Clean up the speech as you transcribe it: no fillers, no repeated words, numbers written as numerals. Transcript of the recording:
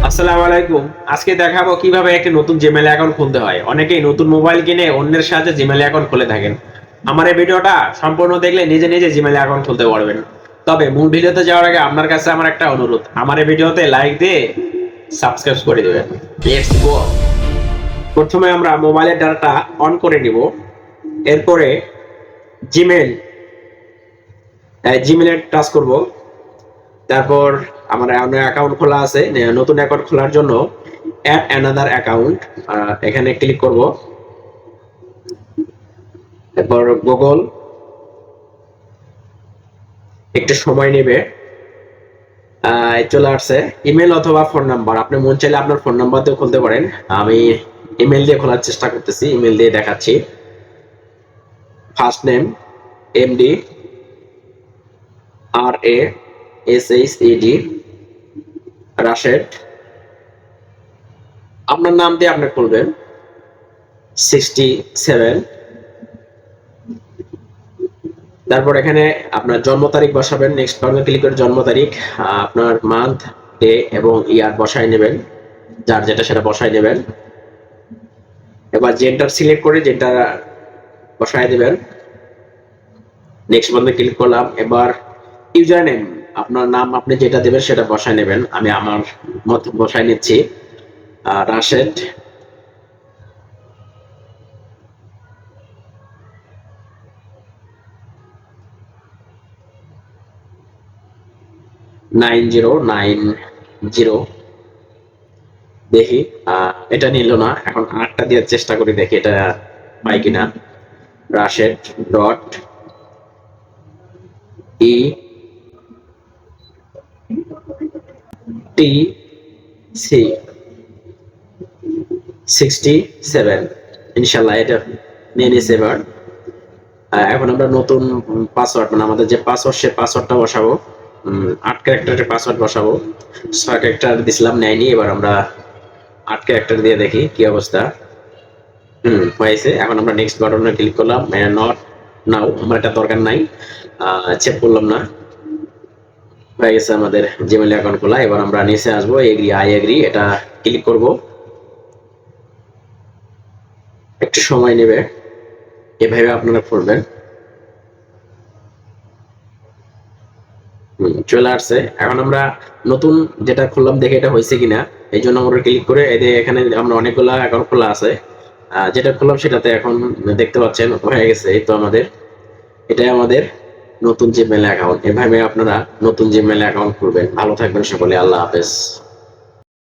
আসসালামু আলাইকুম। আজকে দেখাবো কিভাবে একটি নতুন জিমেইল অ্যাকাউন্ট খুলতে হয়। অনেকেই নতুন মোবাইল কিনে অন্যের সাহায্যে জিমেইল অ্যাকাউন্ট খুলে থাকেন। আমার এই ভিডিওটা সম্পূর্ণ দেখলে নিজে নিজে জিমেইল অ্যাকাউন্ট খুলতে পারবেন। তবে মূল ভিডিওতে যাওয়ার আগে আপনার কাছে আমার একটা অনুরোধ, আমার এই ভিডিওতে লাইক দিয়ে সাবস্ক্রাইব করে দিবেন। Let's go. প্রথমে আমরা মোবাইলের ডাটা অন করে নিব। এরপরে জিমেইল জিমেইলে টাচ করব। তারপর আমার অ্যাকাউন্ট খোলা আছে, নতুন অ্যাকাউন্ট খোলার জন্য অ্যাড অ্যানাদার অ্যাকাউন্ট এখানে ক্লিক করব। এরপর গুগল একটু সময় নেবে, চলে আসছে। ইমেল অথবা ফোন নাম্বার, আপনি মন চাইলে আপনার ফোন নাম্বার দিয়ে খুলতে পারেন। আমি ইমেল দিয়ে খোলার চেষ্টা করতেছি, ইমেল দিয়ে দেখাচ্ছি। First name MD RASHED Rashed, আপনার নাম দিয়ে আপনি খুলবেন। 67, তারপর এখানে আপনার জন্ম তারিখ বসাবেন। নেক্সট বাটনে ক্লিক করে জন্ম তারিখ, আপনার মান্থ, ডে এবং ইয়ার বসায় নেবেন, যার যেটা সেটা বসায় নেবেন। এবার জেন্ডার সিলেক্ট করে জেন্ডার বসায় দেবেন। নেক্সট বাটনে ক্লিক করলাম। এবার ইউজার নেম, আপনার নাম আপনি যেটা দেবেন সেটা বসায় নেবেন। আমি আমার মত বসায় নিচ্ছি, রাশেদ। নাইন জিরো দেখি, এটা নিল না। এখন 8টা দেওয়ার চেষ্টা করি, দেখি এটা পাই কিনা। রাশেদ ডট ETC 67, ইনশাল্লাহ এটা নিয়ে নিয়েছে। এবার এখন আমরা নতুন পাসওয়ার্ড, মানে আমাদের যে পাসওয়ার্ড সে পাসওয়ার্ডটা বসাবো। 8 ক্যারেক্টারের পাসওয়ার্ড বসাবো। 6 ক্যারেক্টার দিছিলাম, নেয়নি। এবার আমরা 8 ক্যারেক্টার দিয়ে দেখি কি অবস্থা। হয়েছে। এখন আমরা নেক্সট বাটনে ক্লিক করলাম। নট নাও, আমার এটা দরকার নাই, চেক করলাম না। হয়ে গেছে আমাদের জিমেইল অ্যাকাউন্ট খোলা। এবার আমরা নিচে আসবো, আই এগ্রি, এটা ক্লিক করব। একটু সময় নেবে, এভাবে আপনারা করবেন। চলে আসছে। এখন আমরা নতুন যেটা খুললাম দেখে এটা হয়েছে কিনা, এই জন্য আমরা ক্লিক করে এখানে আমরা অনেকগুলো অ্যাকাউন্ট খোলা আছে, যেটা খুললাম সেটাতে এখন দেখতে পাচ্ছেন হয়ে গেছে। এই তো আমাদের, এটাই আমাদের নতুন জিমেইল অ্যাকাউন্ট। এভাবে আপনারা নতুন জিমেইল অ্যাকাউন্ট খুলবেন। ভালো থাকবেন সকলে, আল্লাহ হাফেজ।